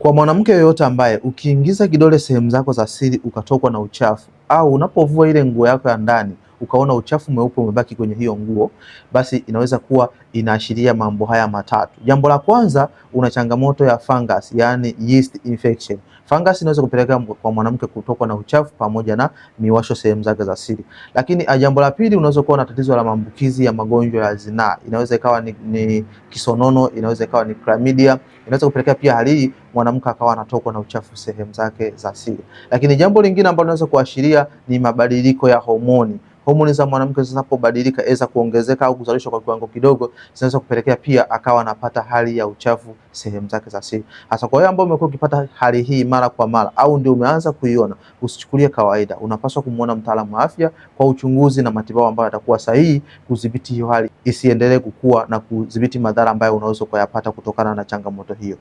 Kwa mwanamke yoyote ambaye ukiingiza kidole sehemu zako za siri ukatokwa na uchafu, au unapovua ile nguo yako ya ndani ukaona uchafu mweupe umebaki kwenye hiyo nguo, basi inaweza kuwa inaashiria mambo haya matatu. Jambo la kwanza, una changamoto ya fungus, yani yeast infection. Fungus inaweza kupelekea kwa mwanamke kutokwa na uchafu pamoja na miwasho sehemu zake za siri. Lakini jambo la pili, unaweza kuwa na tatizo la maambukizi ya magonjwa ya zinaa. Inaweza ikawa ni kisonono, inaweza ikawa ni chlamydia, inaweza kupelekea pia hali hii mwanamke akawa anatokwa na uchafu sehemu zake za siri. Lakini jambo lingine ambalo linaweza kuashiria ni mabadiliko ya homoni. Homoni za mwanamke zinapobadilika, aidha kuongezeka au kuzalishwa kwa kiwango kidogo, zinaweza kupelekea pia akawa anapata hali ya uchafu sehemu zake za siri. Hasa kwa wewe ambao umekuwa ukipata hali hii mara kwa mara au ndio umeanza kuiona, usichukulie kawaida. Unapaswa kumuona mtaalamu wa afya kwa uchunguzi na matibabu ambayo yatakuwa sahihi kudhibiti hiyo hali isiendelee kukua na kudhibiti madhara ambayo unaweza kuyapata kutokana na changamoto hiyo.